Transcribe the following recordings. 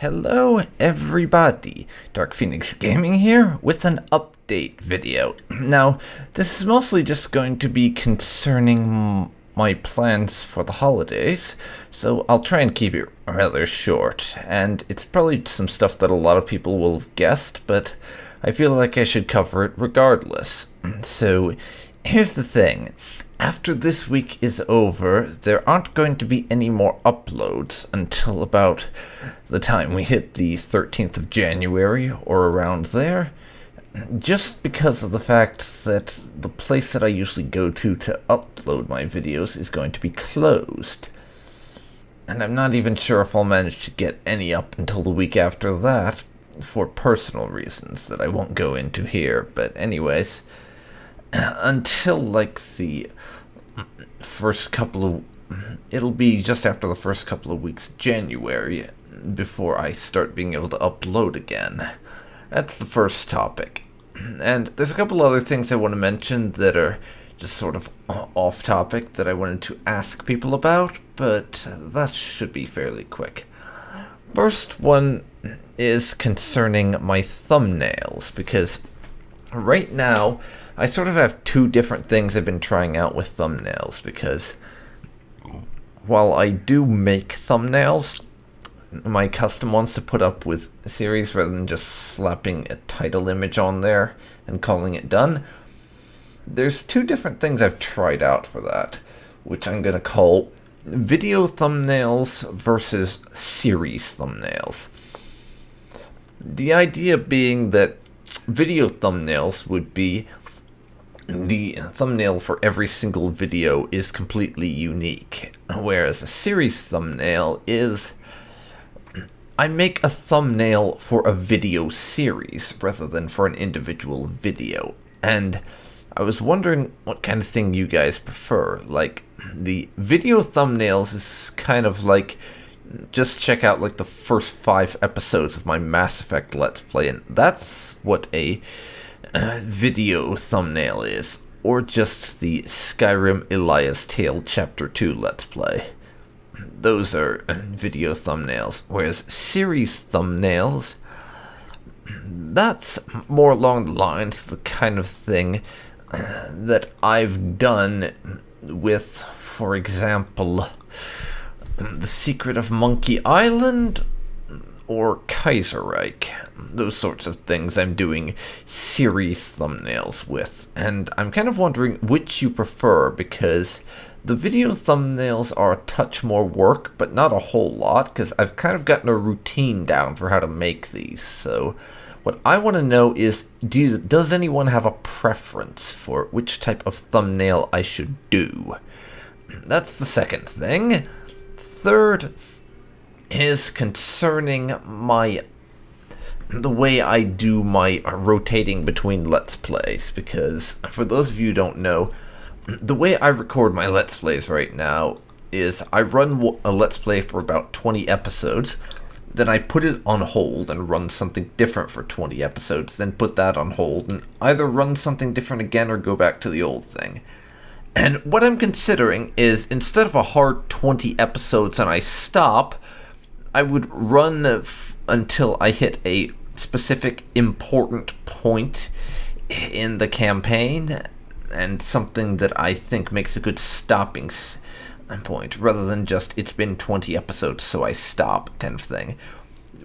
Hello everybody, DarkPhoenix Gaming here with an update video. Now, this is mostly just going to be concerning my plans for the holidays, so I'll try and keep it rather short, and it's probably some stuff that a lot of people will have guessed, but I feel like I should cover it regardless. So, here's the thing. After this week is over, there aren't going to be any more uploads until about the time we hit the 13th of January or around there, just because of the fact that the place that I usually go to upload my videos is going to be closed. And I'm not even sure if I'll manage to get any up until the week after that, for personal reasons that I won't go into here, but anyways, until like the first couple of, it'll be just after the first couple of weeks of January before I start being able to upload again. That's the first topic. And there's a couple other things I want to mention that are just sort of off topic that I wanted to ask people about, but that should be fairly quick. First one is concerning my thumbnails, because right now I sort of have two different things I've been trying out with thumbnails, because while I do make thumbnails, my custom ones to put up with a series rather than just slapping a title image on there and calling it done, there's two different things I've tried out for that, which I'm going to call video thumbnails versus series thumbnails. The idea being that video thumbnails would be the thumbnail for every single video is completely unique, whereas a series thumbnail is I make a thumbnail for a video series rather than for an individual video. And I was wondering what kind of thing you guys prefer. Like, the video thumbnails is kind of like, just check out like the first 5 episodes of my Mass Effect Let's Play, and that's what a video thumbnail is, or just the Skyrim Elias Tale Chapter 2 Let's Play. Those are video thumbnails, whereas series thumbnails, that's more along the lines the kind of thing that I've done with, for example, The Secret of Monkey Island or Kaiserreich. Those sorts of things I'm doing series thumbnails with, and I'm kind of wondering which you prefer, because the video thumbnails are a touch more work, but not a whole lot, because I've kind of gotten a routine down for how to make these. So what I want to know is, does anyone have a preference for which type of thumbnail I should do? That's the second thing. Third is concerning the way I do my rotating between Let's Plays, because for those of you who don't know, the way I record my Let's Plays right now is I run a Let's Play for about 20 episodes, then I put it on hold and run something different for 20 episodes, then put that on hold, and either run something different again or go back to the old thing. And what I'm considering is, instead of a hard 20 episodes and I stop, I would run until I hit a specific important point in the campaign, and something that I think makes a good stopping point, rather than just, it's been 20 episodes so I stop kind of thing.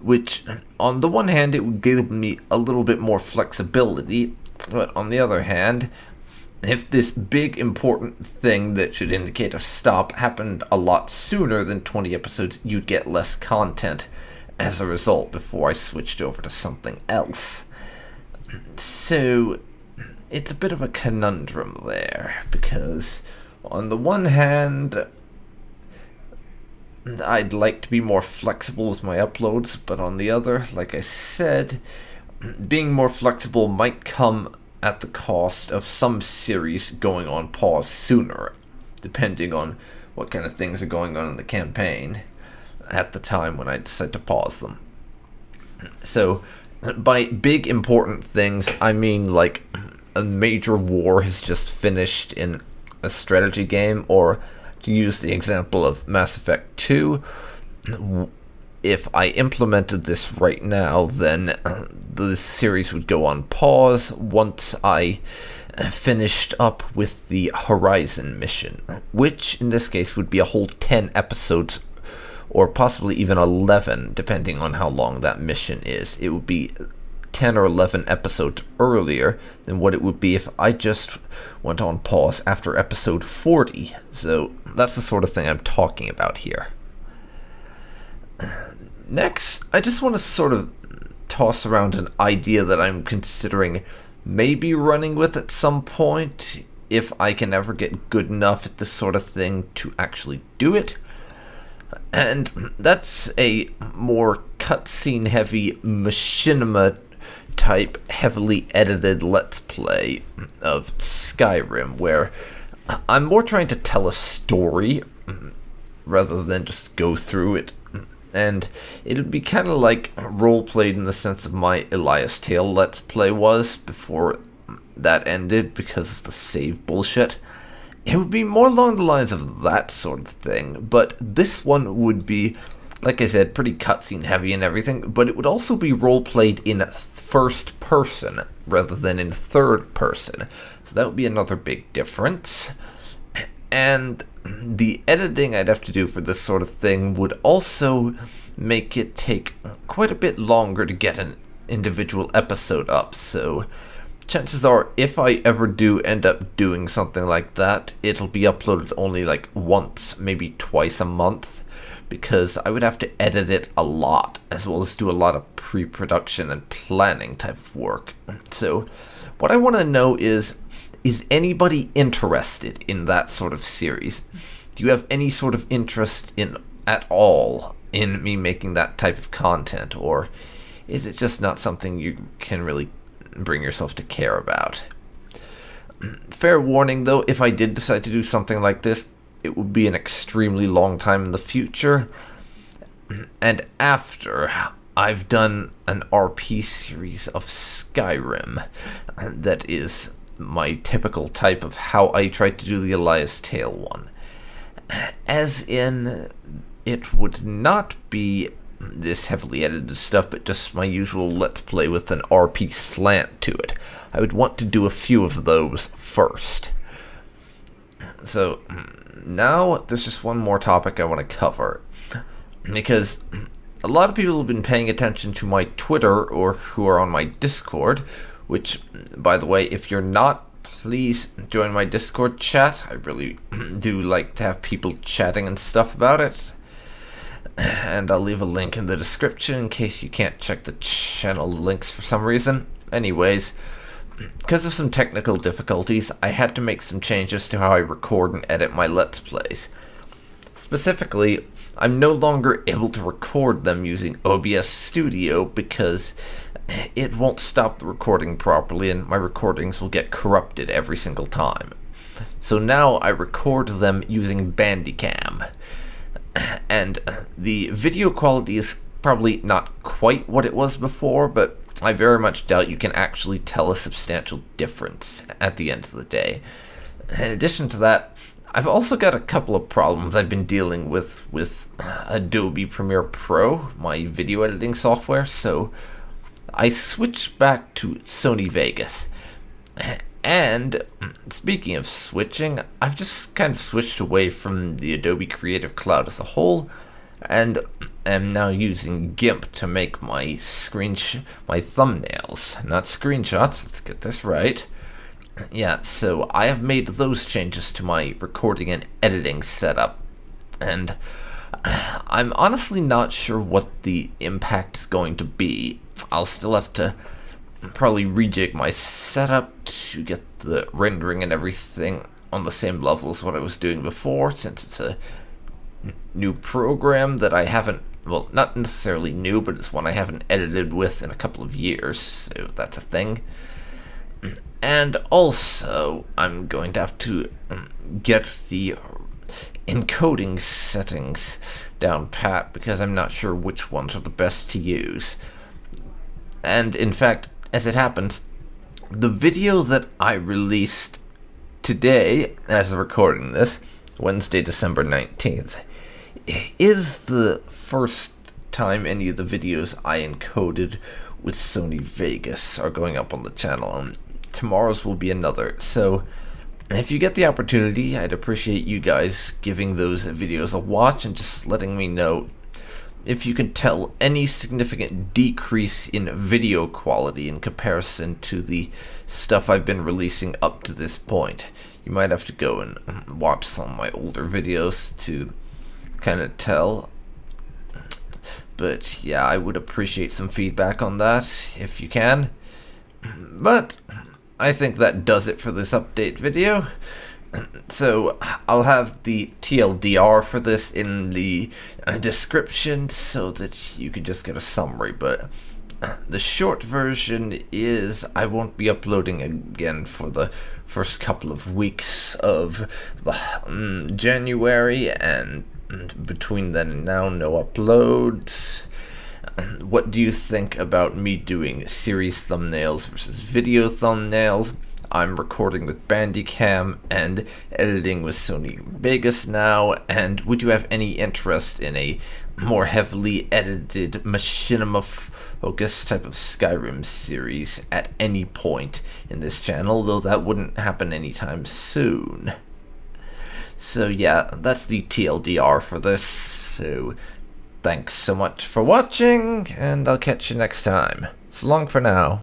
Which, on the one hand, it would give me a little bit more flexibility, but on the other hand, if this big important thing that should indicate a stop happened a lot sooner than 20 episodes, you'd get less content as a result before I switched over to something else. So it's a bit of a conundrum there, because on the one hand, I'd like to be more flexible with my uploads, but on the other, like I said, being more flexible might come at the cost of some series going on pause sooner, depending on what kind of things are going on in the campaign at the time when I decide to pause them. So, by big important things, I mean like a major war has just finished in a strategy game, or to use the example of Mass Effect 2, if I implemented this right now, then the series would go on pause once I finished up with the Horizon mission, which in this case would be a whole 10 episodes, or possibly even 11, depending on how long that mission is. It would be 10 or 11 episodes earlier than what it would be if I just went on pause after episode 40. So that's the sort of thing I'm talking about here. Next, I just want to sort of toss around an idea that I'm considering maybe running with at some point, if I can ever get good enough at this sort of thing to actually do it. And that's a more cutscene heavy machinima type heavily edited let's play of Skyrim, where I'm more trying to tell a story rather than just go through it. And it'd be kind of like Roleplayed in the sense of my Elias Tale let's play was before that ended because of the save bullshit. It would be more along the lines of that sort of thing, but this one would be, like I said, pretty cutscene heavy and everything, but it would also be role-played in first person rather than in third person. So that would be another big difference. And the editing I'd have to do for this sort of thing would also make it take quite a bit longer to get an individual episode up, so chances are, if I ever do end up doing something like that, it'll be uploaded only like once, maybe twice a month, because I would have to edit it a lot, as well as do a lot of pre-production and planning type of work. So what I want to know is anybody interested in that sort of series? Do you have any sort of interest in at all in me making that type of content, or is it just not something you can really bring yourself to care about? Fair warning though, if I did decide to do something like this, it would be an extremely long time in the future, and after I've done an RP series of Skyrim that is my typical type of how I tried to do the Elias Tale one. As in, it would not be this heavily edited stuff, but just my usual let's play with an RP slant to it. I would want to do a few of those first. So now there's just one more topic I want to cover, because a lot of people have been paying attention to my Twitter or who are on my Discord, which, by the way, if you're not, please join my Discord chat. I really do like to have people chatting and stuff about it. And I'll leave a link in the description in case you can't check the channel links for some reason. Anyways, because of some technical difficulties, I had to make some changes to how I record and edit my Let's Plays. Specifically, I'm no longer able to record them using OBS Studio because it won't stop the recording properly and my recordings will get corrupted every single time. So now I record them using Bandicam. And the video quality is probably not quite what it was before, but I very much doubt you can actually tell a substantial difference at the end of the day. In addition to that, I've also got a couple of problems I've been dealing with Adobe Premiere Pro, my video editing software, so I switched back to Sony Vegas. And speaking of switching, I've just kind of switched away from the Adobe Creative Cloud as a whole, and am now using GIMP to make my my thumbnails, not screenshots. Let's get this right. Yeah, so I have made those changes to my recording and editing setup, and I'm honestly not sure what the impact is going to be. I'll still have to probably rejig my setup to get the rendering and everything on the same level as what I was doing before, since it's a new program that I haven't, well, not necessarily new, but it's one I haven't edited with in a couple of years, so that's a thing. And also, I'm going to have to get the encoding settings down pat, because I'm not sure which ones are the best to use. And in fact, as it happens, the video that I released today, as I'm recording this, Wednesday, December 19th, is the first time any of the videos I encoded with Sony Vegas are going up on the channel, and tomorrow's will be another. So if you get the opportunity, I'd appreciate you guys giving those videos a watch and just letting me know if you can tell any significant decrease in video quality in comparison to the stuff I've been releasing up to this point. You might have to go and watch some of my older videos to kind of tell. But yeah, I would appreciate some feedback on that if you can. But I think that does it for this update video. So I'll have the TLDR for this in the description so that you can just get a summary, but the short version is I won't be uploading again for the first couple of weeks of the January, and between then and now, no uploads. What do you think about me doing series thumbnails versus video thumbnails? I'm recording with Bandicam and editing with Sony Vegas now, and would you have any interest in a more heavily edited machinima focus type of Skyrim series at any point in this channel, though that wouldn't happen anytime soon. So yeah, that's the TLDR for this. So thanks so much for watching, and I'll catch you next time. So long for now.